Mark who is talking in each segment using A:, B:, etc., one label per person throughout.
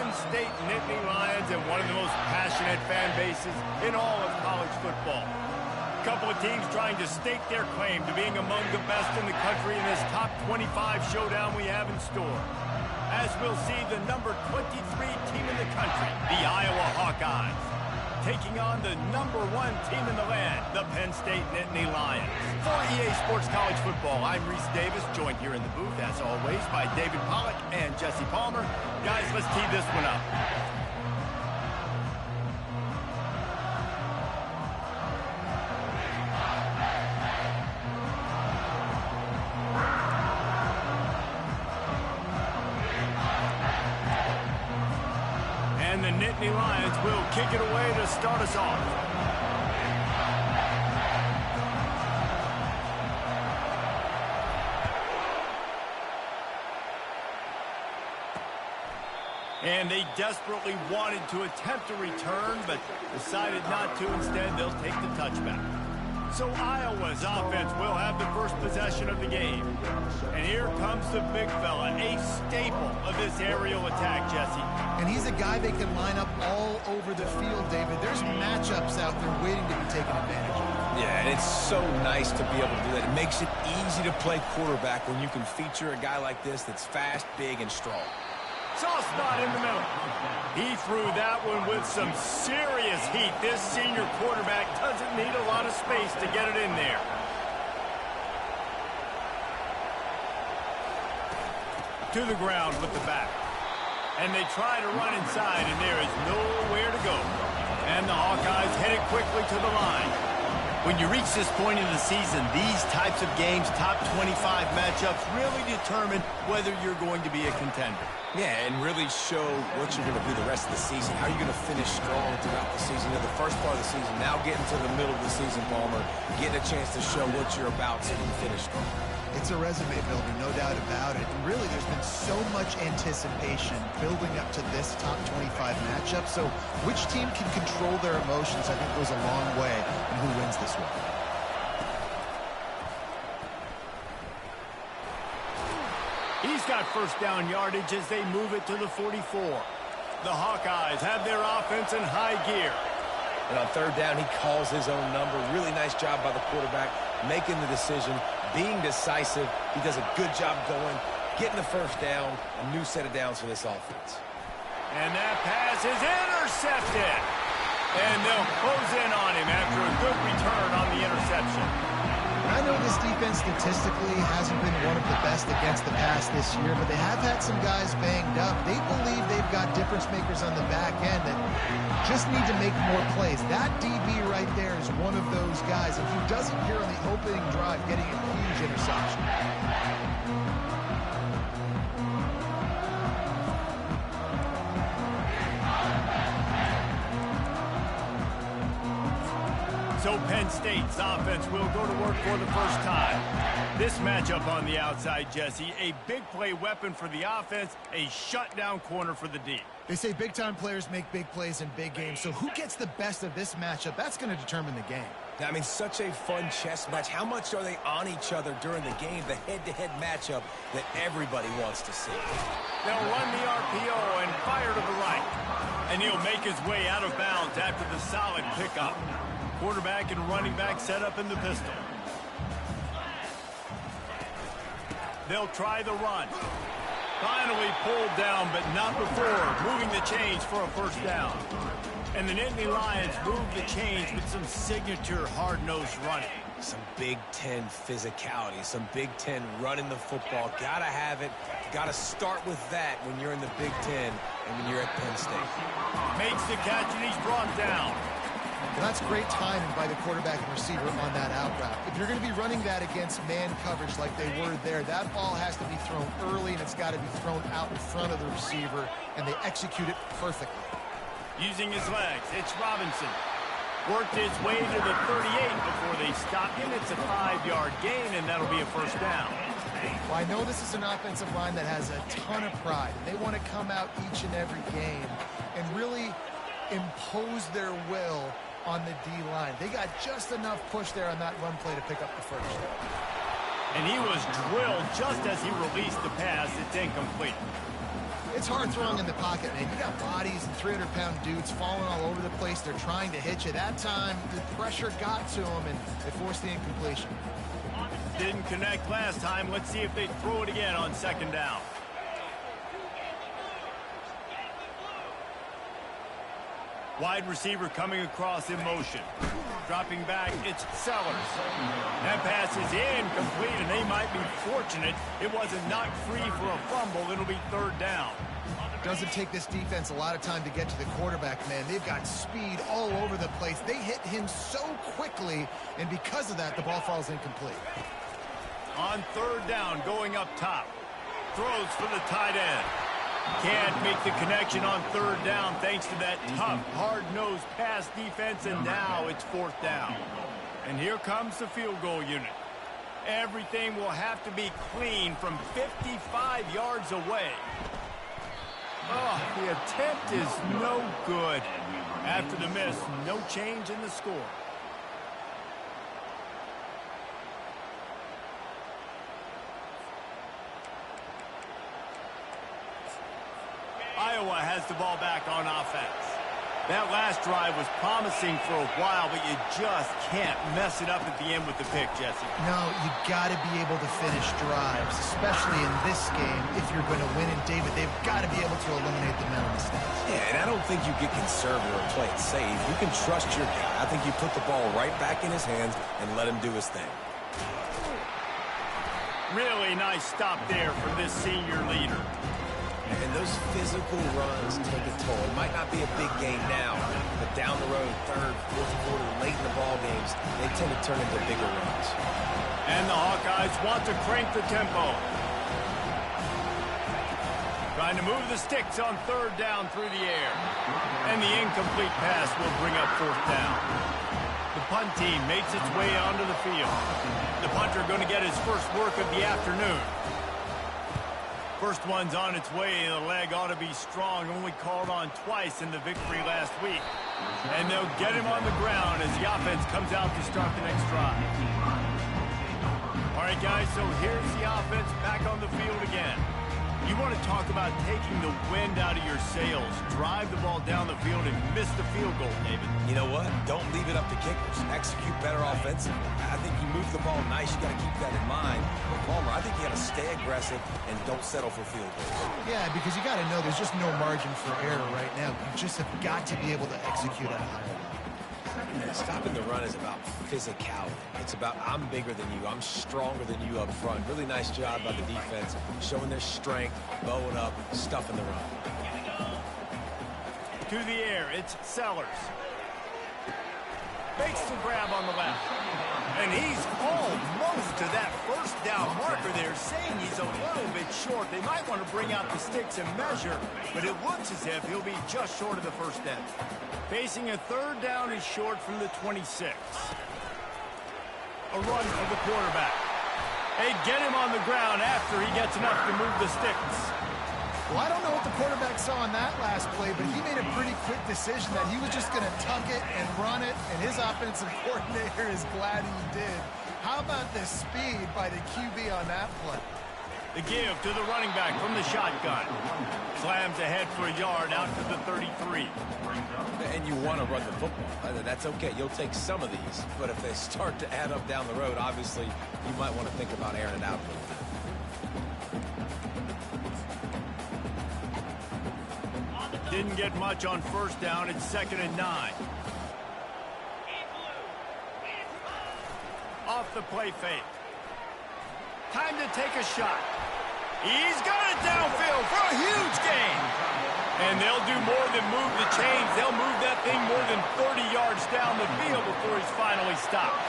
A: Penn State Nittany Lions and one of the most passionate fan bases in all of college football. A couple of teams trying to stake their claim to being among the best in the country in this top 25 showdown we have in store. As we'll see the number 23 team in the country, the Iowa Hawkeyes, taking on the number 1 team in the land, the Penn State Nittany Lions. For EA Sports College Football, I'm Reese Davis, joined here in the booth, as always, by David Pollack and Jesse Palmer. Guys, let's tee this one up. And the Nittany Lions will kick it away to start us off. And they desperately wanted to attempt a return, but decided not to. Instead, they'll take the touchback. So Iowa's offense will have the first possession of the game. And here comes the big fella, a staple of this aerial attack, Jesse.
B: And he's a guy they can line up all over the field, David. There's matchups out there waiting to be taken advantage of.
C: Yeah, and it's so nice to be able to do that. It makes it easy to play quarterback when you can feature a guy like this that's fast, big, and strong.
A: Sauce not in the middle. He threw that one with some serious heat. This senior quarterback doesn't need a lot of space to get it in there. To the ground with the back. And they try to run inside, and there is nowhere to go. And the Hawkeyes headed quickly to the line. When you reach this point in the season, these types of games, top 25 matchups, really determine whether you're going to be a contender.
C: Yeah, and really show what you're going to be the rest of the season. How are you going to finish strong throughout the season? The first part of the season, now getting to the middle of the season, Palmer, getting a chance to show what you're about so you can finish strong.
B: It's a resume builder, no doubt about it. And really, there's been so much anticipation building up to this top 25 matchup. So which team can control their emotions, I think, goes a long way in who wins this one.
A: He's got first down yardage as they move it to the 44. The Hawkeyes have their offense in high gear.
C: And on third down, he calls his own number. Really nice job by the quarterback, making the decision, being decisive. He does a good job going, getting the first down, a new set of downs for this offense.
A: And that pass is intercepted. And they'll close in on him after a good return on the interception.
B: I know this defense statistically hasn't been one of the best against the pass this year, but they have had some guys banged up. They believe they've got difference makers on the back end that just need to make more plays. That DB right there is one of those guys, and he does it here on the opening drive, getting a huge interception.
A: So Penn State's offense will go to work for the first time. This matchup on the outside, Jesse, a big play weapon for the offense, a shutdown corner for the D.
B: They say big-time players make big plays in big games, so who gets the best of this matchup? That's going to determine the game.
C: I mean, such a fun chess match. How much are they on each other during the game, the head-to-head matchup that everybody wants to see?
A: They'll run the RPO and fire to the right. And he'll make his way out of bounds after the solid pickup. Quarterback and running back set up in the pistol. They'll try the run. Finally pulled down, but not before moving the chains for a first down. And the Nittany Lions move the chains with some signature hard-nosed running.
C: Some Big Ten physicality, some Big Ten running the football. Gotta have it. Gotta start with that when you're in the Big Ten and when you're at Penn State.
A: Makes the catch and he's brought down.
B: And that's great timing by the quarterback and receiver on that out route. If you're going to be running that against man coverage like they were there, that ball has to be thrown early and it's got to be thrown out in front of the receiver, and they execute it perfectly.
A: Using his legs, it's Robinson. Worked his way to the 38 before they stop him. It's a 5-yard gain, and that'll be a first down.
B: Well, I know this is an offensive line that has a ton of pride. They want to come out each and every game and really impose their will on the D-line. They got just enough push there on that run play to pick up the first.
A: And he was drilled just as he released the pass. It's incomplete.
B: It's hard throwing in the pocket, man. You got bodies and 300-pound dudes falling all over the place. They're trying to hit you. That time, the pressure got to them, and they forced the incompletion.
A: Didn't connect last time. Let's see if they throw it again on second down. Wide receiver coming across in motion. Dropping back, it's Sellers. That pass is incomplete, and they might be fortunate it wasn't knocked free for a fumble. It'll be third down.
B: Doesn't take this defense a lot of time to get to the quarterback, man. They've got speed all over the place. They hit him so quickly, and because of that, the ball falls incomplete.
A: On third down, going up top. Throws for the tight end. Can't make the connection on third down thanks to that tough, hard-nosed pass defense, and now it's fourth down. And here comes the field goal unit. Everything will have to be clean from 55 yards away. Oh, the attempt is no good. After the miss, no change in the score. Iowa has the ball back on offense. That last drive was promising for a while, but you just can't mess it up at the end with the pick, Jesse.
B: No, you got to be able to finish drives, especially in this game. If you're going to win, and David, they've got to be able to eliminate the mental mistakes.
C: Yeah, and I don't think you get conservative or play it safe. You can trust your guy. I think you put the ball right back in his hands and let him do his thing.
A: Really nice stop there from this senior leader.
C: And those physical runs take a toll. It might not be a big game now, but down the road, third, fourth quarter, late in the ball games, they tend to turn into bigger runs.
A: And the Hawkeyes want to crank the tempo. Trying to move the sticks on third down through the air. And the incomplete pass will bring up fourth down. The punt team makes its way onto the field. The punter going to get his first work of the afternoon. First one's on its way. The leg ought to be strong. Only called on twice in the victory last week. And they'll get him on the ground as the offense comes out to start the next drive. All right, guys, so here's the offense back on the field again. You want to talk about taking the wind out of your sails. Drive the ball down the field and miss the field goal, David.
C: You know what? Don't leave it up to kickers. Execute better offensively. I think you move the ball nice. You got to keep that in mind. But Palmer, I think you got to stay aggressive and don't settle for field goals.
B: Yeah, because you got to know there's just no margin for error right now. You just have got to be able to execute at a high level.
C: Stopping the run is about physicality. It's about I'm bigger than you. I'm stronger than you up front. Really nice job by the defense, showing their strength, bowing up, stuffing the run.
A: To the air, it's Sellers. Fakes the grab on the left. And he's almost to that first down marker there, saying he's a little bit short. They might want to bring out the sticks and measure, but it looks as if he'll be just short of the first down. Facing a third down is short from the 26. A run for the quarterback. They get him on the ground after he gets enough to move the sticks.
B: Well, I don't know what the quarterback saw on that last play, but he made a pretty quick decision that he was just going to tuck it and run it, and his offensive coordinator is glad he did. How about the speed by the QB on that play?
A: The give to the running back from the shotgun. Slams ahead for a yard out to the 33.
C: And you want to run the football. That's okay. You'll take some of these. But if they start to add up down the road, obviously, you might want to think about airing it out a little bit.
A: Didn't get much on first down. It's 2nd and 9. Off the play fake. Time to take a shot. He's got it downfield for a huge gain. And they'll do more than move the chains. They'll move that thing more than 30 yards down the field before he's finally stopped.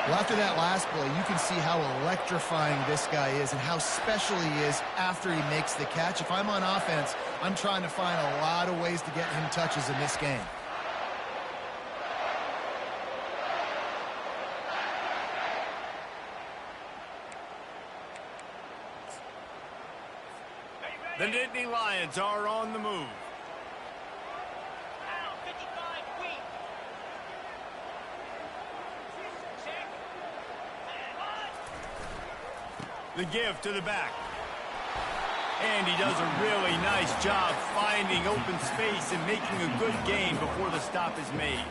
B: Well, after that last play, you can see how electrifying this guy is and how special he is after he makes the catch. If I'm on offense, I'm trying to find a lot of ways to get him touches in this game.
A: The Nittany Lions are on the move. The give to the back. And he does a really nice job finding open space and making a good gain before the stop is made.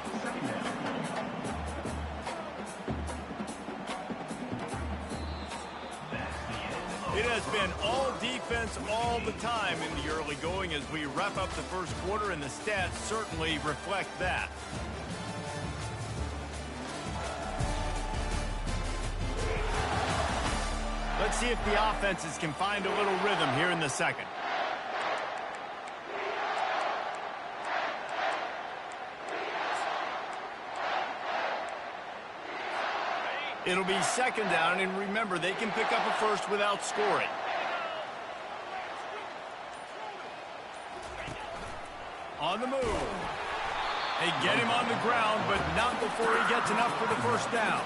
A: It has been all defense all the time in the early going as we wrap up the first quarter, and the stats certainly reflect that. Let's see if the offenses can find a little rhythm here in the second. It'll be second down, and remember, they can pick up a first without scoring. On the move. They get him on the ground, but not before he gets enough for the first down.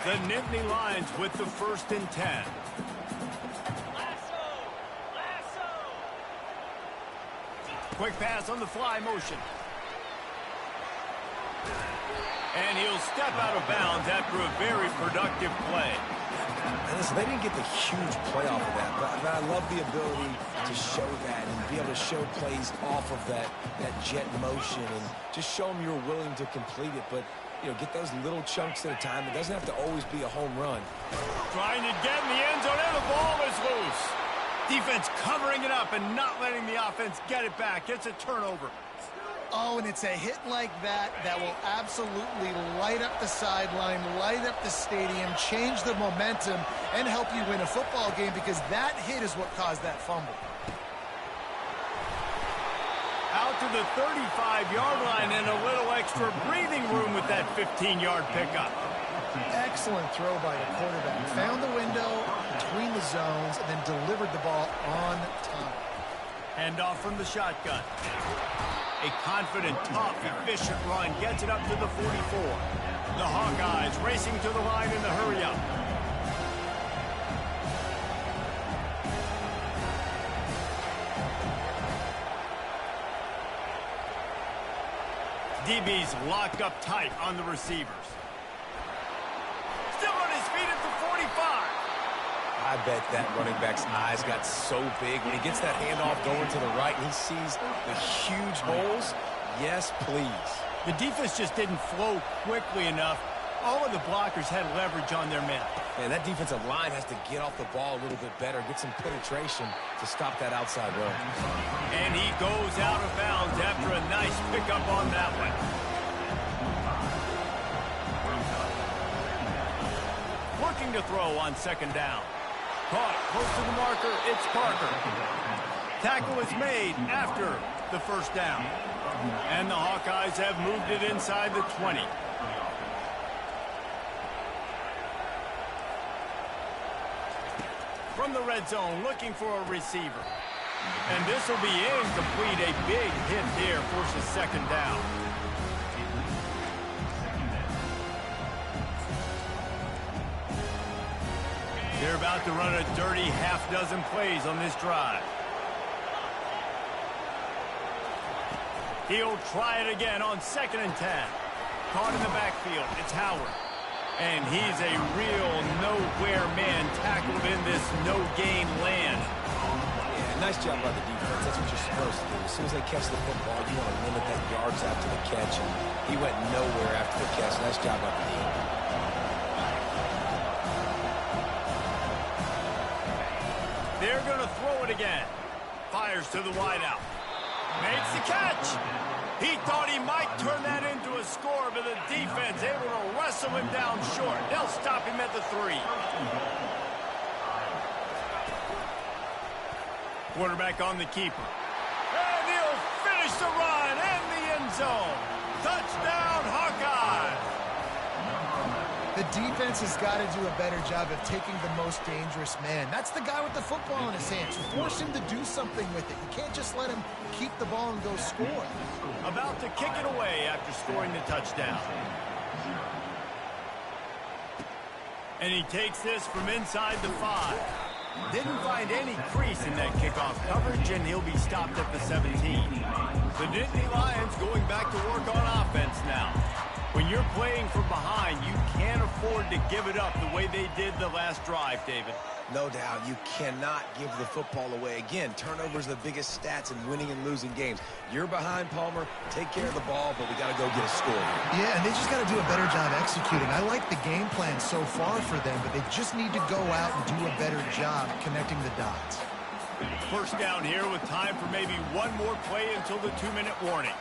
A: The Nittany Lions with the 1st and 10. Quick pass on the fly motion. And he'll step out of bounds after a very productive play.
C: And listen, they didn't get the huge play off of that, but I love the ability to show that and be able to show plays off of that jet motion and just show them you're willing to complete it. But, you know, get those little chunks at a time. It doesn't have to always be a home run.
A: Trying to get in the end zone, and the ball is loose. Defense covering it up and not letting the offense get it back. It's a turnover.
B: Oh, and it's a hit like that that will absolutely light up the sideline, light up the stadium, change the momentum, and help you win a football game, because that hit is what caused that fumble.
A: Out to the 35-yard line and a little extra breathing room with that 15-yard pickup.
B: Excellent throw by the quarterback. Found the window between the zones and then delivered the ball on time.
A: Handoff from the shotgun. A confident, tough, efficient run gets it up to the 44. The Hawkeyes racing to the line in the hurry-up. DB's locked up tight on the receivers. Still on his feet at the 45.
C: I bet that running back's eyes got so big when he gets that handoff going to the right and he sees the huge holes. Yes, please.
A: The defense just didn't flow quickly enough. All of the blockers had leverage on their men.
C: And that defensive line has to get off the ball a little bit better, get some penetration to stop that outside run.
A: And he goes out of bounds after a nice pickup on that one. Looking to throw on second down. Caught close to the marker, it's Parker. Tackle is made after the first down. And the Hawkeyes have moved it inside the 20. From the red zone, looking for a receiver. And this will be incomplete. A big hit there forces second down. They're about to run a dirty half-dozen plays on this drive. He'll try it again on 2nd and 10. Caught in the backfield. It's Howard. And he's a real nowhere man tackled in this no-gain land.
C: Yeah, nice job by the defense. That's what you're supposed to do. As soon as they catch the football, you want to limit that yards after the catch. And he went nowhere after the catch. Nice job by the defense.
A: They're going to throw it again. Fires to the wideout. Makes the catch. He thought he might turn that into a score, but the defense able to wrestle him down short. They'll stop him at the 3. Quarterback on the keeper. And he'll finish the run in the end zone. Touchdown, Hawkeyes.
B: The defense has got to do a better job of taking the most dangerous man. That's the guy with the football in his hands. Force him to do something with it. You can't just let him keep the ball and go score.
A: About to kick it away after scoring the touchdown. And he takes this from inside the 5. Didn't find any crease in that kickoff coverage, and he'll be stopped at the 17. The Nittany Lions going back to work on offense now. When you're playing from behind, you can't afford to give it up the way they did the last drive, David.
C: No doubt, you cannot give the football away. Again, turnovers are the biggest stats in winning and losing games. You're behind, Palmer. Take care of the ball, but we got to go get a score here.
B: Yeah, and they just got to do a better job executing. I like the game plan so far for them, but they just need to go out and do a better job connecting the dots.
A: First down here with time for maybe one more play until the 2-minute warning.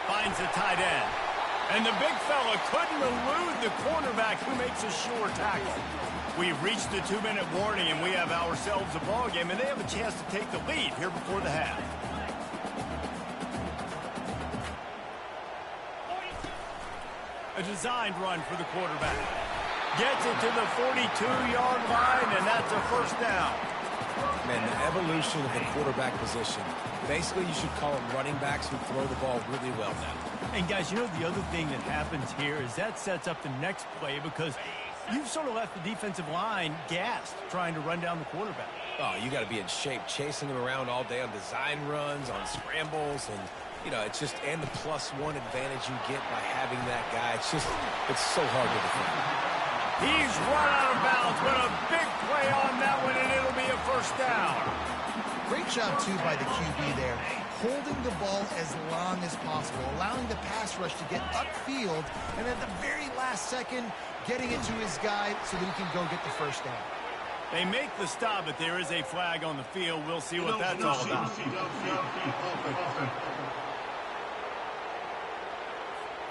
A: Finds the tight end. And the big fella couldn't elude the cornerback who makes a sure tackle. We've reached the 2-minute warning, and we have ourselves a ball game, and they have a chance to take the lead here before the half. A designed run for the quarterback. Gets it to the 42-yard line, and that's a first down.
C: Man, the evolution of the quarterback position. Basically, you should call them running backs who throw the ball really well now.
A: And, guys, you know the other thing that happens here is that sets up the next play because you've sort of left the defensive line gassed trying to run down the quarterback.
C: Oh, you got to be in shape, chasing him around all day on design runs, on scrambles, and, you know, it's just, and the +1 advantage you get by having that guy. It's so hard to defend.
A: He's run out of bounds, but a big play on that one, and it'll be a first down.
B: Great job, too, by the QB there, holding the ball as long as possible, allowing the pass rush to get upfield, and at the very last second, getting it to his guy so that he can go get the first down.
A: They make the stop, but there is a flag on the field. We'll see what that's all about.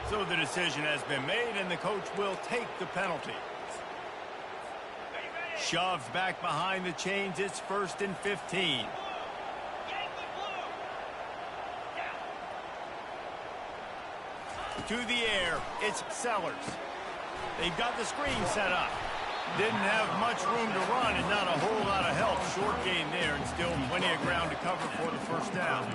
A: So the decision has been made, and the coach will take the penalty. Shoves back behind the chains. It's 1st and 15. To the air, it's Sellers. They've got the screen set up. Didn't have much room to run and not a whole lot of help. Short gain there and still plenty of ground to cover for the first down.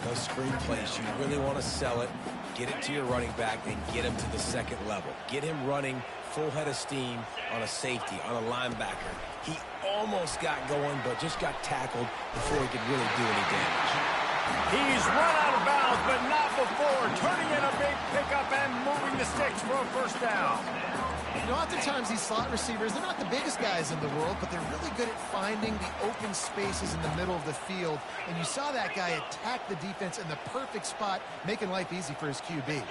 C: Those screen plays, you really want to sell it, get it to your running back, and get him to the second level. Get him running full head of steam on a safety, on a linebacker. He almost got going, but just got tackled before he could really do any damage.
A: He's run out of bounds, but not before. Turning in a big pickup and moving the sticks for a first down.
B: You know, oftentimes these slot receivers, they're not the biggest guys in the world, but they're really good at finding the open spaces in the middle of the field. And you saw that guy attack the defense in the perfect spot, making life easy for his QB.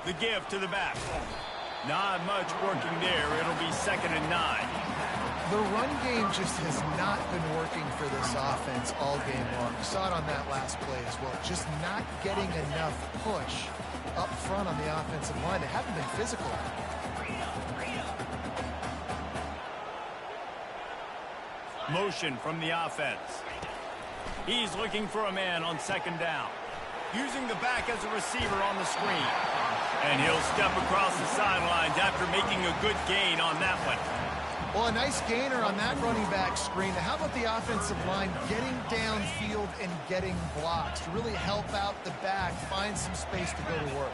A: The give to the back. Not much working there. It'll be 2nd and 9.
B: The run game just has not been working for this offense all game long. You saw it on that last play as well. Just not getting enough push up front on the offensive line. They haven't been physical.
A: Motion from the offense. He's looking for a man on 2nd down. Using the back as a receiver on the screen. And he'll step across the sidelines after making a good gain on that one.
B: Well, a nice gainer on that running back screen. How about the offensive line getting downfield and getting blocks to really help out the back, find some space to go to work?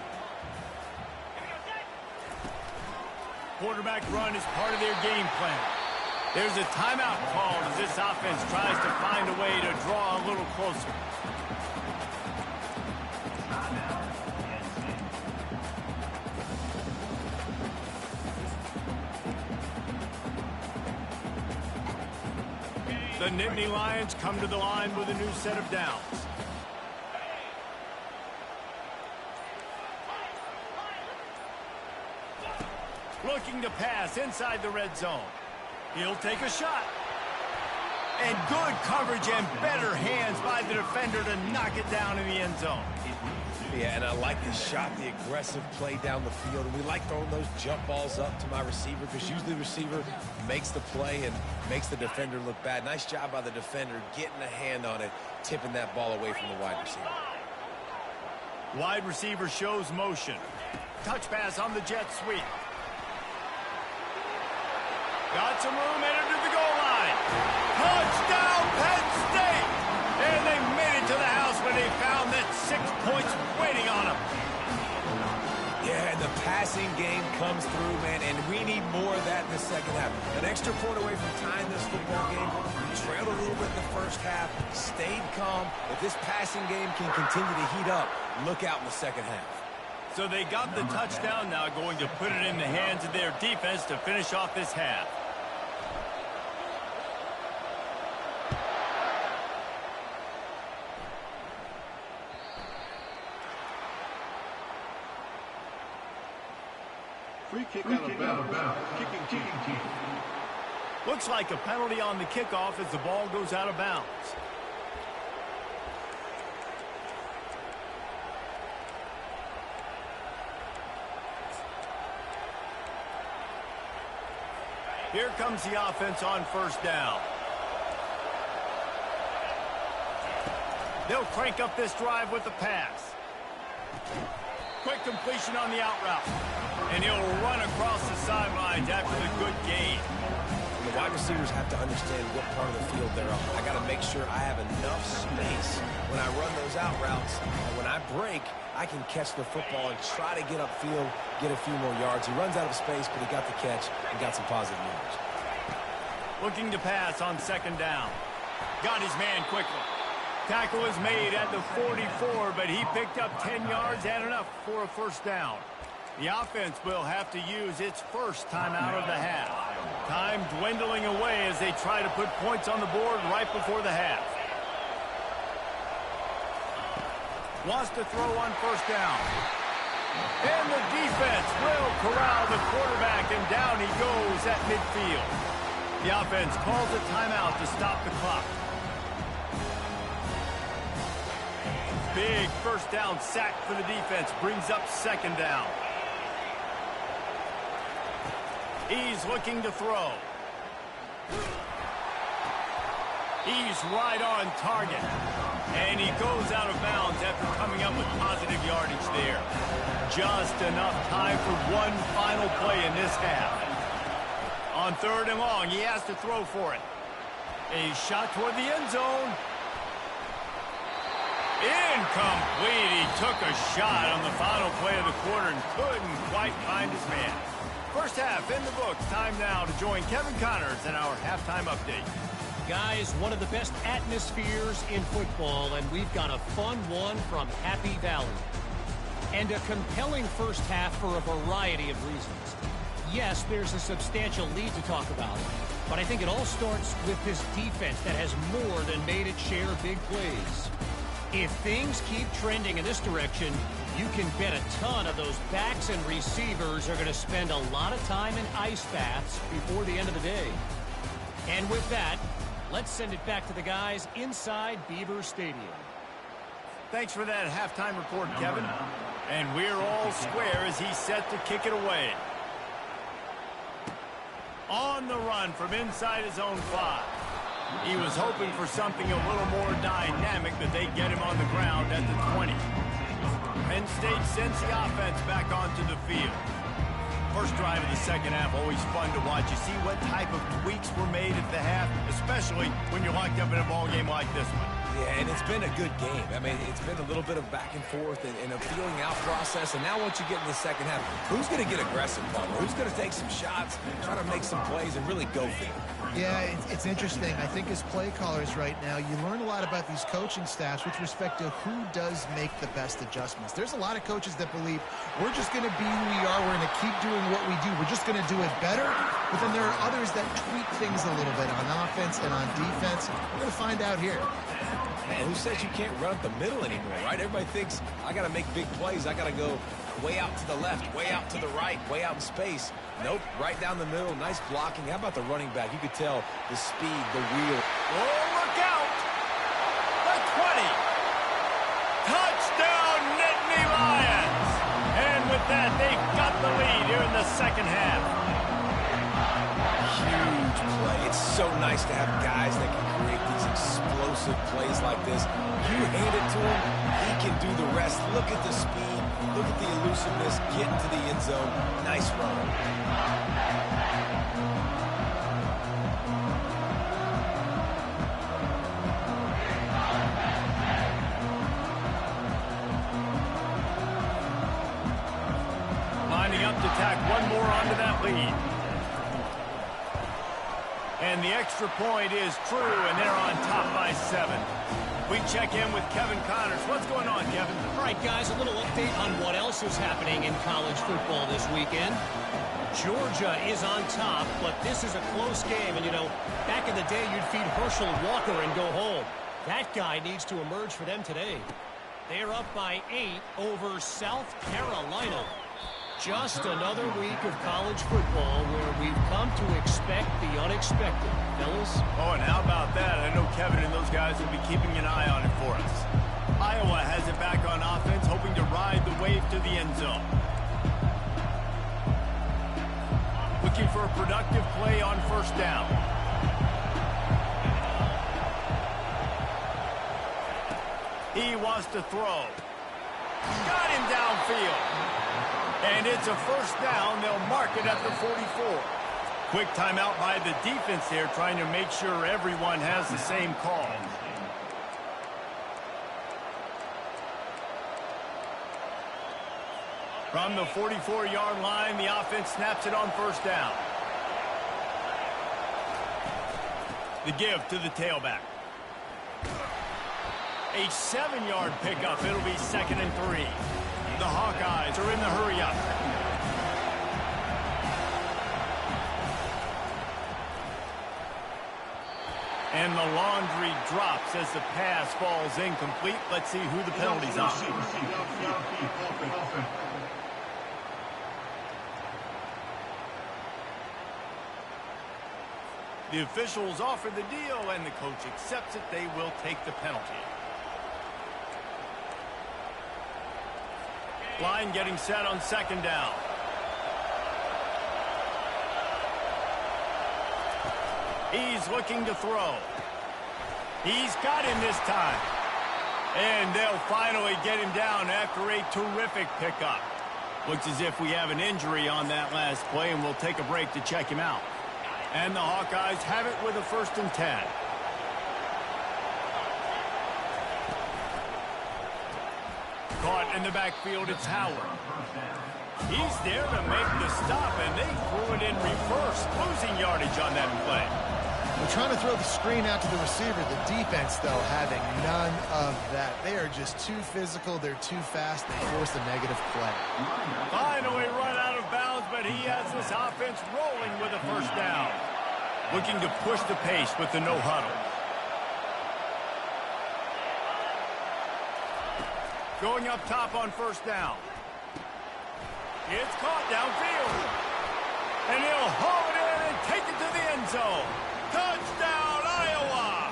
A: Quarterback run is part of their game plan. There's a timeout called as this offense tries to find a way to draw a little closer. The Nittany Lions come to the line with a new set of downs. Looking to pass inside the red zone. He'll take a shot. And good coverage and better hands by the defender to knock it down in the end zone.
C: Yeah, and I like the shot, the aggressive play down the field. And we like throwing those jump balls up to my receiver because usually the receiver makes the play and makes the defender look bad. Nice job by the defender getting a hand on it, tipping that ball away from the wide receiver.
A: Wide receiver shows motion. Touch pass on the jet sweep. Got some room, entered to the goal line. Touchdown, Penn State! And they made it to the house when they found that 6 points waiting on them.
C: Yeah, and the passing game comes through, man, and we need more of that in the second half. An extra point away from tying this football game. We trailed a little bit in the first half, stayed calm. If this passing game can continue to heat up, look out in the second half.
A: So they got the touchdown, now going to put it in the hands of their defense to finish off this half.
D: Free kick out of bounds. Kicking team.
A: Looks like a penalty on the kickoff as the ball goes out of bounds. Here comes the offense on first down. They'll crank up this drive with the pass. Quick completion on the out route. And he'll run across the sidelines after the good gain.
C: The wide receivers have to understand what part of the field they're on. I got to make sure I have enough space when I run those out routes. And when I break, I can catch the football and try to get upfield, get a few more yards. He runs out of space, but he got the catch and got some positive yards.
A: Looking to pass on second down. Got his man quickly. Tackle is made at the 44, but he picked up 10 yards and enough for a first down. The offense will have to use its first timeout of the half. Time dwindling away as they try to put points on the board right before the half. Wants to throw on first down. And the defense will corral the quarterback, and down he goes at midfield. The offense calls a timeout to stop the clock. Big first down sack for the defense brings up second down. He's looking to throw. He's right on target. And he goes out of bounds after coming up with positive yardage there. Just enough time for one final play in this half. On third and long, he has to throw for it. A shot toward the end zone. Incomplete. He took a shot on the final play of the quarter and couldn't quite find his man. First half in the books. Time now to join Kevin Connors in our halftime update.
E: Guys, one of the best atmospheres in football, and we've got a fun one from Happy Valley. And a compelling first half for a variety of reasons. Yes, there's a substantial lead to talk about, but I think it all starts with this defense that has more than made its share of big plays. If things keep trending in this direction, you can bet a ton of those backs and receivers are going to spend a lot of time in ice baths before the end of the day. And with that, let's send it back to the guys inside Beaver Stadium.
A: Thanks for that halftime report, Kevin. And we're all square as he's set to kick it away. On the run from inside his own 5. He was hoping for something a little more dynamic, but they get him on the ground at the 20. Penn State sends the offense back onto the field. First drive of the second half, always fun to watch. You see what type of tweaks were made at the half, especially when you're locked up in a ball game like this one.
C: Yeah, and it's been a good game. I mean, it's been a little bit of back and forth and a feeling out process. And now once you get in the second half, who's going to get aggressive, Butler? Who's going to take some shots, try to make some plays, and really go for it?
B: Yeah, it's interesting. I think as play callers right now, you learn a lot about these coaching staffs with respect to who does make the best adjustments. There's a lot of coaches that believe we're just going to be who we are. We're going to keep doing what we do. We're just going to do it better. But then there are others that tweak things a little bit on offense and on defense. We're going to find out here.
C: Man, who says you can't run up the middle anymore, right? Everybody thinks, I got to make big plays. I got to go way out to the left, way out to the right, way out in space. Nope, right down the middle. Nice blocking. How about the running back? You could tell the speed, the wheel.
A: Oh, look out! The 20. Touchdown, Nittany Lions! And with that, they've got the lead here in the second half.
C: Huge play. It's so nice to have guys that can create these explosive plays like this. You hand it to him, he can do the rest. Look at the speed. Look at the elusiveness. Get into the end zone. Nice run.
A: Lining up lead. And the extra point is true, and they're on top by 7. We check in with Kevin Connors. What's going on, Kevin?
E: All right, guys, a little update on what else is happening in college football this weekend. Georgia is on top, but this is a close game. And, you know, back in the day, you'd feed Herschel Walker and go home. That guy needs to emerge for them today. They're up by 8 over South Carolina. Just another week of college football where we've come to expect the unexpected. Fellas?
A: Oh, and how about that? I know Kevin and those guys will be keeping an eye on it for us. Iowa has it back on offense, hoping to ride the wave to the end zone. Looking for a productive play on first down. He wants to throw. Got him downfield. And it's a first down. They'll mark it at the 44. Quick timeout by the defense here, trying to make sure everyone has the same call. From the 44-yard line, the offense snaps it on first down. The give to the tailback. A 7-yard pickup. It'll be 2nd and 3. The Hawkeyes are in the hurry-up. And the laundry drops as the pass falls incomplete. Let's see who the penalty's on. The officials offer the deal, and the coach accepts it. They will take the penalty. Line getting set on 2nd down. He's looking to throw. He's got him this time. And they'll finally get him down after a terrific pickup. Looks as if we have an injury on that last play, and we'll take a break to check him out. And the Hawkeyes have it with a 1st and 10. Caught in the backfield, it's Howard. He's there to make the stop, and they threw it in reverse, losing yardage on that play.
B: They're trying to throw the screen out to the receiver. The defense, though, having none of that. They are just too physical. They're too fast. They force a negative play.
A: Finally run out of bounds, but he has this offense rolling with a first down. Looking to push the pace with the no huddle. Going up top on first down. It's caught downfield. And he'll haul it in and take it to the end zone. Touchdown, Iowa!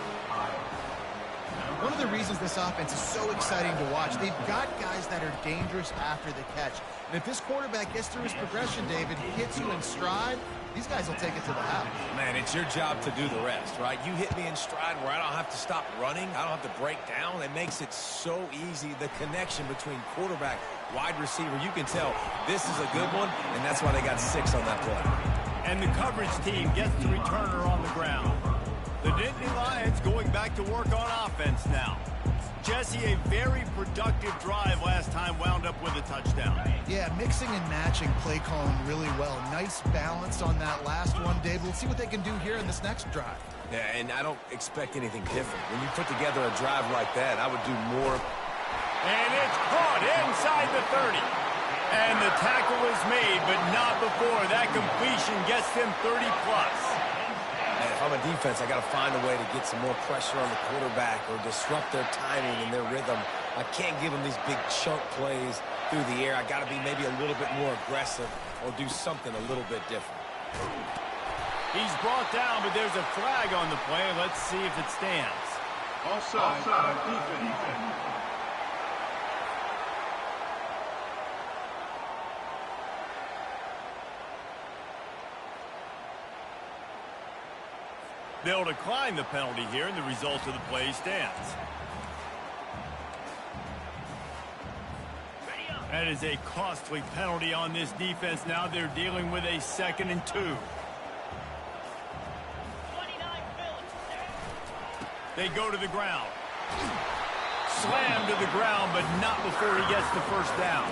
B: One of the reasons this offense is so exciting to watch, they've got guys that are dangerous after the catch. And if this quarterback gets through his progression, David, hits you in stride, these guys will take it to the house.
C: Man, it's your job to do the rest, right? You hit me in stride where I don't have to stop running. I don't have to break down. It makes it so easy. The connection between quarterback, wide receiver, you can tell this is a good one, and that's why they got 6 on that play.
A: And the coverage team gets the returner on the ground. The Nittany Lions going back to work on offense now. Jesse, a very productive drive last time, wound up with a touchdown.
B: Yeah, mixing and matching play calling really well. Nice balance on that last one, Dave. Let's see what they can do here in this next drive.
C: Yeah, and I don't expect anything different. When you put together a drive like that, I would do more.
A: And it's caught inside the 30. And the tackle is made, but not before. That completion gets them 30-plus.
C: And if I'm a defense, I got to find a way to get some more pressure on the quarterback or disrupt their timing and their rhythm. I can't give them these big chunk plays through the air. I got to be maybe a little bit more aggressive or do something a little bit different.
A: He's brought down, but there's a flag on the play. Let's see if it stands.
D: Offside, defense.
A: They'll decline the penalty here, and the result of the play stands. That is a costly penalty on this defense. Now they're dealing with a 2nd and 2. They go to the ground. Slam to the ground, but not before he gets the first down.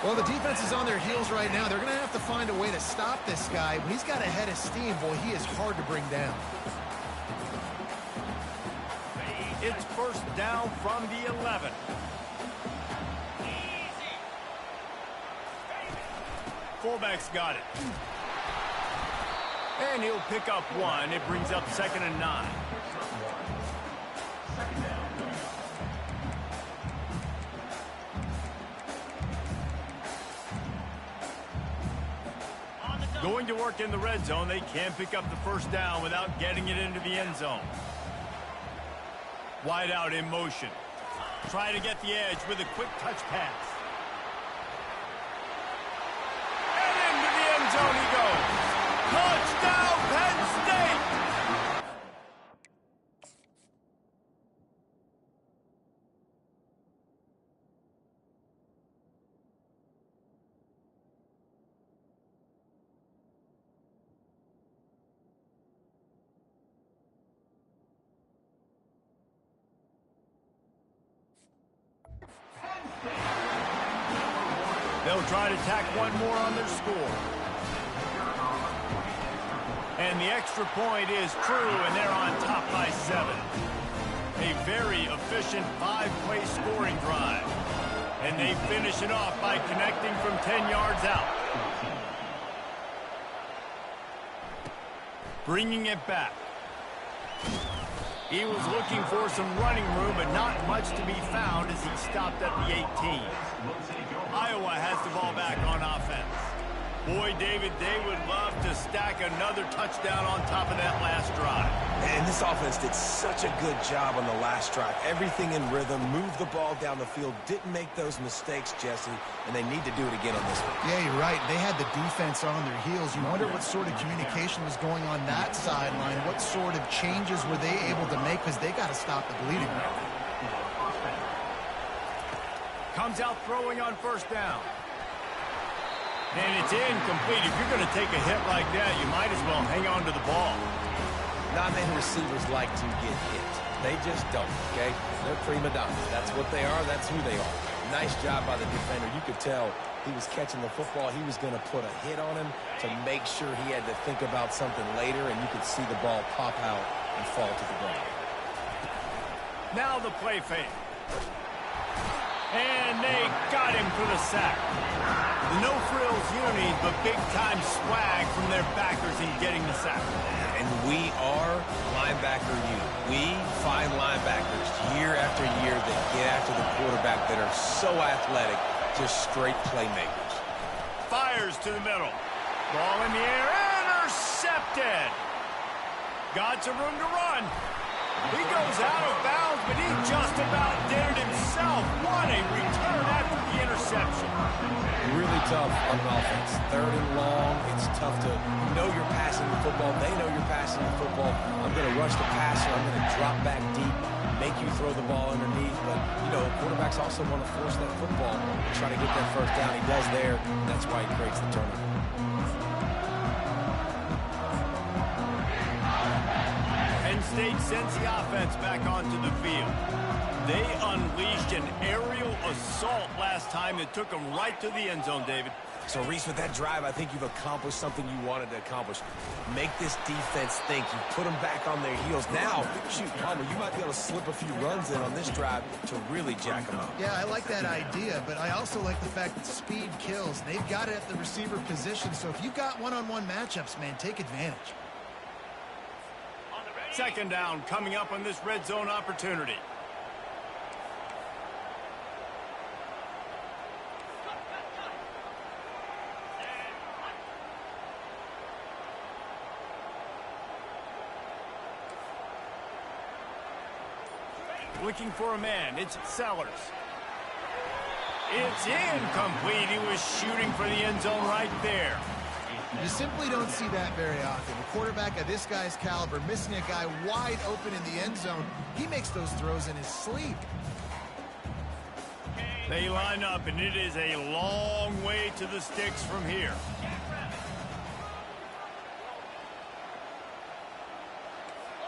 B: Well, the defense is on their heels right now. They're going to have to find a way to stop this guy. When he's got a head of steam, boy, he is hard to bring down.
A: It's first down from the 11. Fullback's got it. And he'll pick up one. It brings up 2nd and 9. Going to work in the red zone. They can't pick up the first down without getting it into the end zone. Wide out in motion. Trying to get the edge with a quick touch pass. And into the end zone he goes. Touchdown, Penn State! They'll try to tack one more on their score. And the extra point is true, and they're on top by 7. A very efficient 5-play scoring drive. And they finish it off by connecting from 10 yards out. Bringing it back. He was looking for some running room, but not much to be found as he stopped at the 18. Iowa has the ball back on offense. Boy, David, they would love to stack another touchdown on top of that last drive.
C: And this offense did such a good job on the last drive. Everything in rhythm, moved the ball down the field, didn't make those mistakes, Jesse, and they need to do it again on this one.
B: Yeah, you're right. They had the defense on their heels. You wonder what sort of communication was going on that sideline. What sort of changes were they able to make, because they got to stop the bleeding.
A: Comes out throwing on first down. And it's incomplete. If you're going to take a hit like that, you might as well hang on to the ball.
C: Not many receivers like to get hit. They just don't, okay? They're prima donnas. That's what they are. That's who they are. Nice job by the defender. You could tell he was catching the football. He was going to put a hit on him to make sure he had to think about something later, and you could see the ball pop out and fall to the ground.
A: Now the play fake. And they got him for the sack. The no-frills unis, but big-time swag from their backers in getting the sack.
C: And we are linebacker unit. We find linebackers year after year that get after the quarterback that are so athletic, just straight playmakers.
A: Fires to the middle. Ball in the air, intercepted. Got some room to run. He goes out of bounds, but he just about did it himself. What a return after the interception.
C: Really tough on offense. 3rd and long. It's tough to know you're passing the football. They know you're passing the football. I'm going to rush the passer. I'm going to drop back deep, make you throw the ball underneath. But, you know, quarterbacks also want to force that football and try to get that first down. He does there. That's why he creates the turnover.
A: Penn State sends the offense back onto the field. They unleashed an aerial assault last time that took them right to the end zone, David.
C: So, Reese, with that drive, I think you've accomplished something you wanted to accomplish. Make this defense think. You put them back on their heels. Now, shoot, Palmer, you might be able to slip a few runs in on this drive to really jack them up.
B: Yeah, I like that idea, but I also like the fact that speed kills. They've got it at the receiver position, so if you've got one-on-one matchups, man, take advantage.
A: 2nd down coming up on this red zone opportunity. Looking for a man. It's Sellers. It's incomplete. He was shooting for the end zone right there.
B: You simply don't see that very often. A quarterback of this guy's caliber missing a guy wide open in the end zone. He makes those throws in his sleep.
A: They line up, and it is a long way to the sticks from here.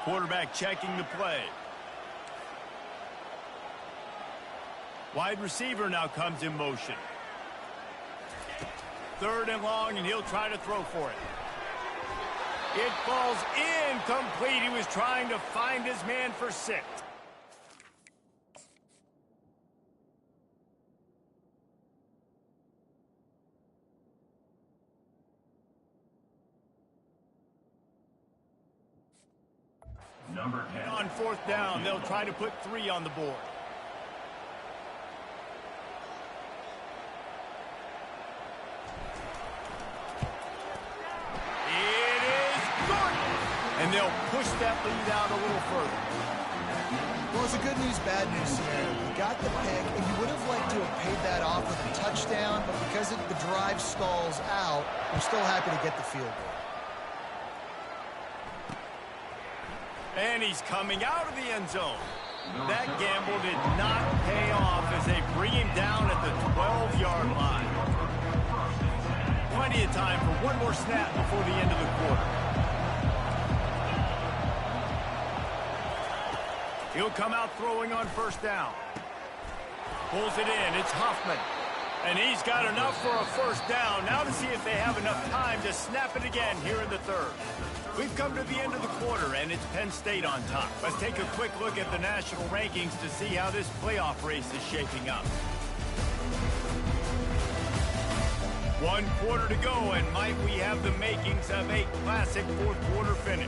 A: Quarterback checking the play. Wide receiver now comes in motion. 3rd and long, and he'll try to throw for it. It falls incomplete. He was trying to find his man for 6.
D: Number 10.
A: On 4th down, they'll try to put 3 on the board. It is good! And they'll push that lead out a little further.
B: Well, it's a good news, bad news scenario. You got the pick, and you would have liked to have paid that off with a touchdown, but because the drive stalls out, we're still happy to get the field goal.
A: And he's coming out of the end zone. That gamble did not pay off as they bring him down at the 12-yard line. Plenty of time for one more snap before the end of the quarter. He'll come out throwing on 1st down. Pulls it in. It's Huffman. And he's got enough for a 1st down. Now to see if they have enough time to snap it again here in the 3rd. We've come to the end of the quarter, and it's Penn State on top. Let's take a quick look at the national rankings to see how this playoff race is shaping up. 1 quarter to go, and might we have the makings of a classic 4th quarter finish.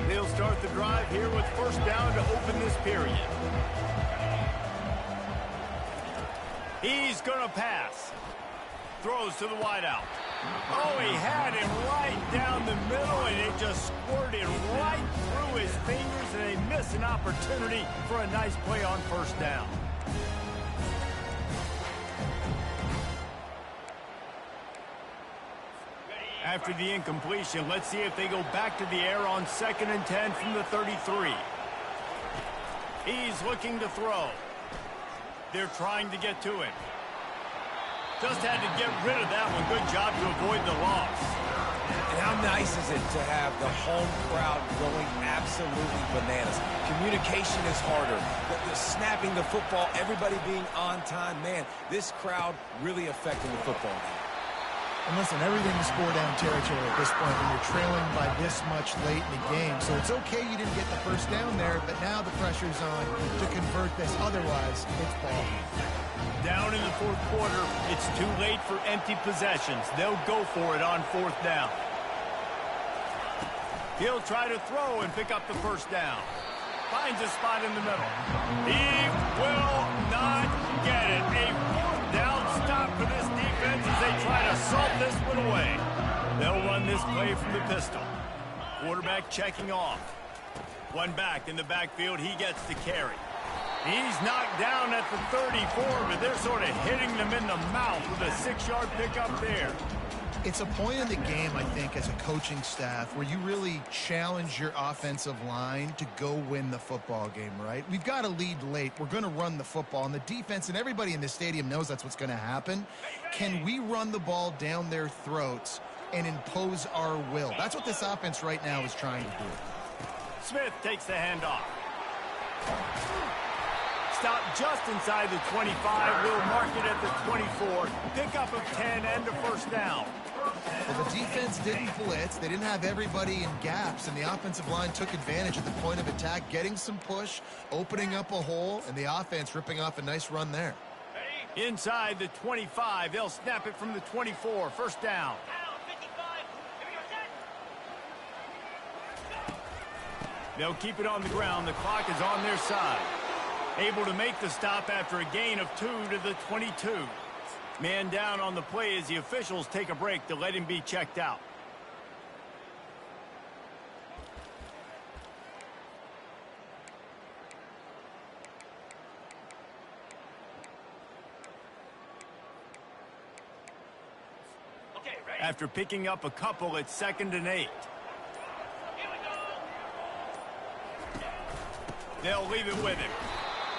A: They'll start the drive here with 1st down to open this period. He's going to pass. Throws to the wideout. Oh, he had him right down the middle, and it just squirted right through his fingers, and they miss an opportunity for a nice play on 1st down. After the incompletion, let's see if they go back to the air on 2nd and 10 from the 33. He's looking to throw. They're trying to get to it. Just had to get rid of that one. Good job to avoid the loss.
C: And how nice is it to have the home crowd going absolutely bananas? Communication is harder. The snapping the football, everybody being on time. Man, this crowd really affecting the football game.
B: And listen, everything is 4-down territory at this point when you're trailing by this much late in the game. So it's okay you didn't get the 1st down there, but now the pressure's on to convert this. Otherwise, it's ball.
A: Down in the 4th quarter, it's too late for empty possessions. They'll go for it on 4th down. He'll try to throw and pick up the 1st down. Finds a spot in the middle. He will not get it. A 4th down stop for this defense as they try to salt this one away. They'll run this play from the pistol. Quarterback checking off. One back in the backfield. He gets the carry. He's knocked down at the 34, but they're sort of hitting them in the mouth with a 6-yard pickup there.
B: It's a point in the game, I think, as a coaching staff where you really challenge your offensive line to go win the football game, right? We've got a lead late. We're going to run the football, and the defense and everybody in the stadium knows that's what's going to happen. Can we run the ball down their throats and impose our will? That's what this offense right now is trying to do.
A: Smith takes the handoff. Stop just inside the 25. We'll mark it at the 24. Pickup of 10 and a 1st down.
B: Well, the defense didn't blitz. They didn't have everybody in gaps, and the offensive line took advantage at the point of attack, getting some push, opening up a hole, and the offense ripping off a nice run there.
A: Inside the 25. They'll snap it from the 24. 1st down. They'll keep it on the ground. The clock is on their side. Able to make the stop after a gain of 2 to the 22. Man down on the play as the officials take a break to let him be checked out. After picking up a couple, it's 2nd and 8. They'll leave it with him.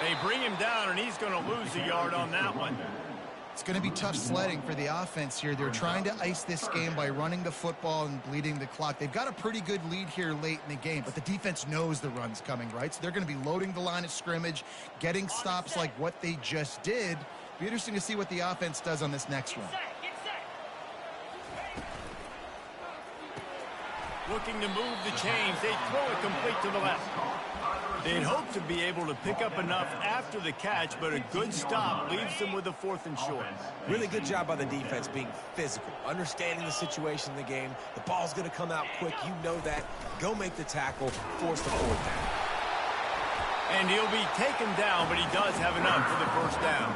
A: They bring him down, and he's going to lose a yard on that one.
B: It's going to be tough sledding for the offense here. They're trying to ice this game by running the football and bleeding the clock. They've got a pretty good lead here late in the game, but the defense knows the run's coming, right? So they're going to be loading the line of scrimmage, getting stops like what they just did. Be interesting to see what the offense does on this next one.
A: Looking to move the chains. They throw it complete to the left. They'd hope to be able to pick up enough after the catch, but a good stop leaves them with a 4th and short.
C: Really good job by the defense being physical, understanding the situation in the game. The ball's going to come out quick. You know that. Go make the tackle, force the 4th down.
A: And he'll be taken down, but he does have enough for the 1st down.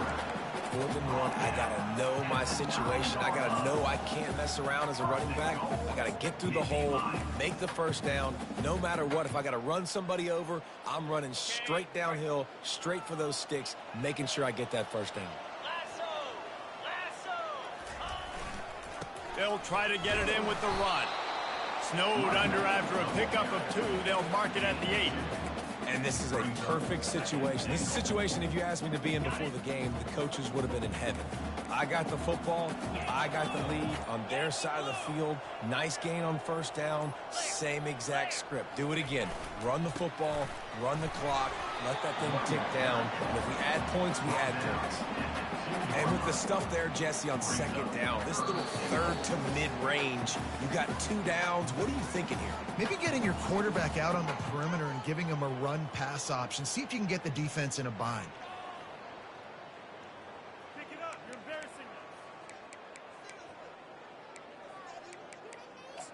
C: 4th and 1, I got to know my situation. I got to know I can't mess around as a running back. I got to get through the hole, make the 1st down. No matter what, if I got to run somebody over, I'm running straight downhill, straight for those sticks, making sure I get that 1st down.
A: They'll try to get it in with the run. Snowed under after a pickup of 2. They'll mark it at the 8.
C: And this is a perfect situation. This is a situation, if you asked me to be in before the game, the coaches would have been in heaven. I got the football. I got the lead on their side of the field. Nice gain on 1st down. Same exact script. Do it again. Run the football, run the clock, let that thing tick down. And if we add points, we add points. And with the stuff there, Jesse, on 2nd down, this little 3rd to mid-range, you got 2 downs. What are you thinking here?
B: Maybe getting your quarterback out on the perimeter and giving him a run-pass option. See if you can get the defense in a bind.
A: Pick it up. You're embarrassing us.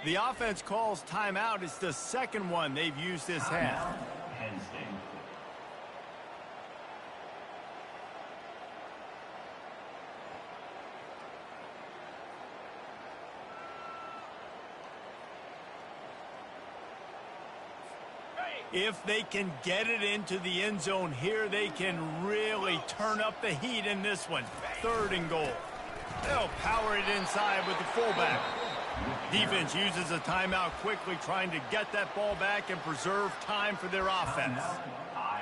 A: The offense calls timeout. It's the 2nd one they've used this half.
D: Penn State.
A: If they can get it into the end zone here, they can really turn up the heat in this one. 3rd and goal. They'll power it inside with the fullback. Defense uses a timeout quickly, trying to get that ball back and preserve time for their offense.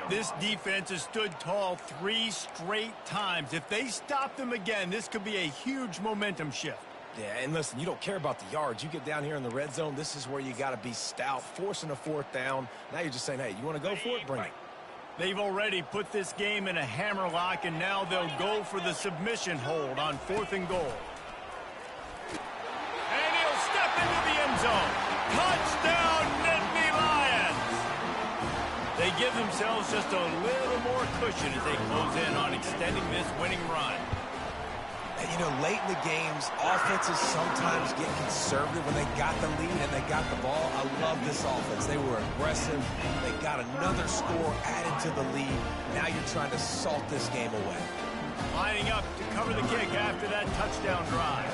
A: This defense has stood tall 3 straight times. If they stop them again, this could be a huge momentum shift.
C: Yeah, and listen, you don't care about the yards. You get down here in the red zone, this is where you got to be stout, forcing a 4th down. Now you're just saying, hey, you want to go for it? Bring it.
A: They've already put this game in a hammerlock, and now they'll go for the submission hold on 4th and goal. And he'll step into the end zone. Touchdown, Nittany Lions! They give themselves just a little more cushion as they close in on extending this winning run.
C: And, you know, late in the games, offenses sometimes get conservative when they got the lead and they got the ball. I love this offense. They were aggressive. They got another score added to the lead. Now you're trying to salt this game away.
A: Lining up to cover the kick after that touchdown drive.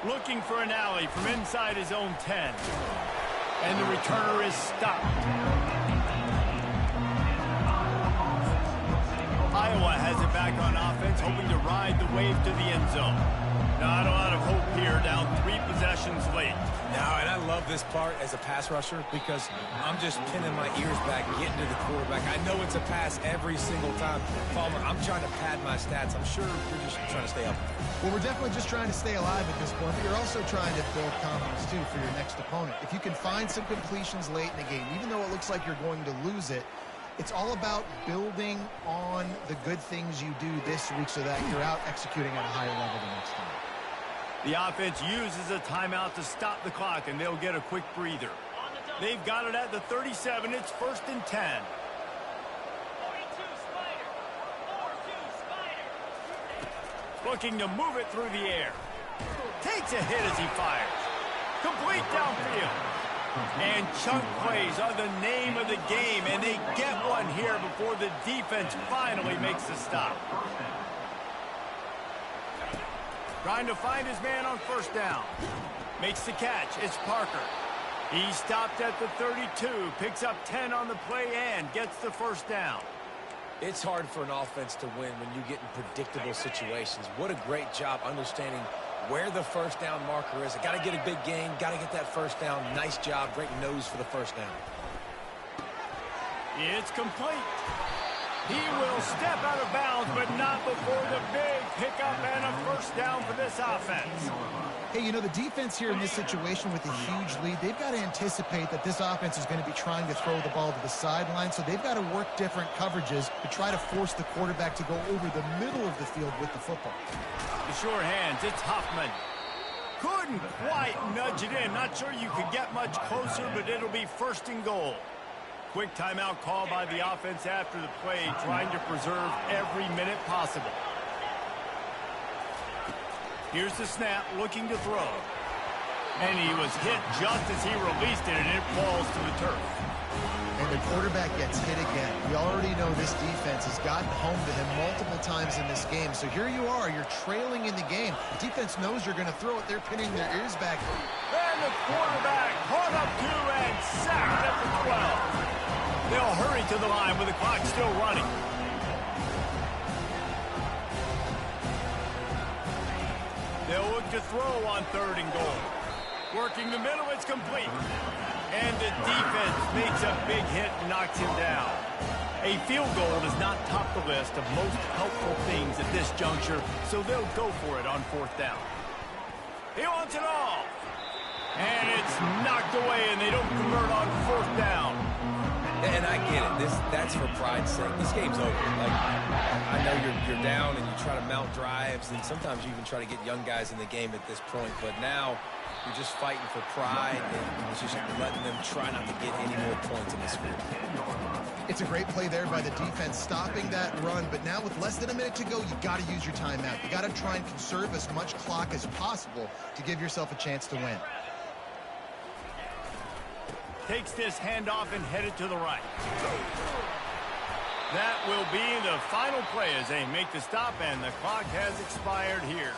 A: Looking for an alley from inside his own 10. And the returner is stopped. Iowa has it back on offense, hoping to ride the wave to the end zone. Not a lot of hope here, down 3 possessions late.
C: Now, and I love this part as a pass rusher because I'm just pinning my ears back, getting to the quarterback. I know it's a pass every single time. Palmer, I'm trying to pad my stats. I'm sure you're just trying to stay up there.
B: Well, we're definitely just trying to stay alive at this point, but you're also trying to build confidence, too, for your next opponent. If you can find some completions late in the game, even though it looks like you're going to lose it, it's all about building on the good things you do this week so that you're out executing at a higher level the next time.
A: The offense uses a timeout to stop the clock, and they'll get a quick breather. They've got it at the 37. It's 1st and 10. Looking to move it through the air. Takes a hit as he fires. Complete downfield. And chunk plays are the name of the game, and they get one here before the defense finally makes the stop. Trying to find his man on 1st down. Makes the catch. It's Parker. He stopped at the 32, picks up 10 on the play and gets the 1st down.
C: It's hard for an offense to win when you get in predictable situations. What a great job understanding where the first down marker is. Got to get a big gain, got to get that first down. Nice job, great nose for the first down.
A: It's complete. He will step out of bounds, but not before the big pickup and a first down for this offense.
B: Hey, you know, the defense here in this situation with a huge lead, they've got to anticipate that this offense is going to be trying to throw the ball to the sideline, so they've got to work different coverages to try to force the quarterback to go over the middle of the field with the football.
A: The short hands, it's Huffman. Couldn't quite nudge it in. Not sure you could get much closer, but it'll be first and goal. Quick timeout call by the offense after the play, trying to preserve every minute possible. Here's the snap, looking to throw. And he was hit just as he released it, and it falls to the turf.
B: And the quarterback gets hit again. We already know this defense has gotten home to him multiple times in this game. So here you are, you're trailing in the game. The defense knows you're going to throw it. They're pinning their ears back.
A: And the quarterback caught up to and sacked at the 12. They'll hurry to the line with the clock still running. They'll look to throw on 3rd and goal. Working the middle, it's complete. And the defense makes a big hit and knocks him down. A field goal does not top the list of most helpful things at this juncture, so they'll go for it on 4th down. He wants it all. And it's knocked away, and they don't convert on 4th down.
C: And I get it. That's for pride's sake. This game's over. Like, I know you're down and you try to mount drives, and sometimes you even try to get young guys in the game at this point. But now you're just fighting for pride and just letting them try not to get any more points in this field.
B: It's a great play there by the defense, stopping that run. But now with less than a minute to go, you got to use your timeout. You got to try and conserve as much clock as possible to give yourself a chance to win.
A: Takes this handoff and headed to the right. That will be the final play as they make the stop, and the clock has expired here.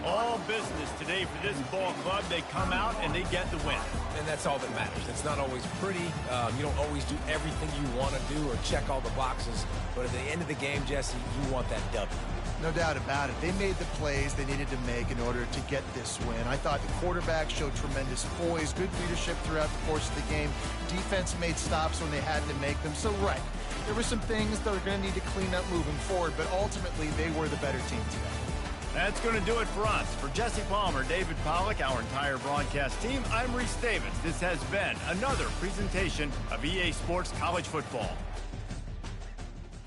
A: All business today for this ball club. They come out and they get the win.
C: And that's all that matters. It's not always pretty. You don't always do everything you want to do or check all the boxes. But at the end of the game, Jesse, you want that W.
B: No doubt about it. They made the plays they needed to make in order to get this win. I thought the quarterback showed tremendous poise, good leadership throughout the course of the game. Defense made stops when they had to make them. So, right, there were some things that are going to need to clean up moving forward, but ultimately they were the better team today.
A: That's going to do it for us. For Jesse Palmer, David Pollack, our entire broadcast team, I'm Reese Davis. This has been another presentation of EA Sports College Football.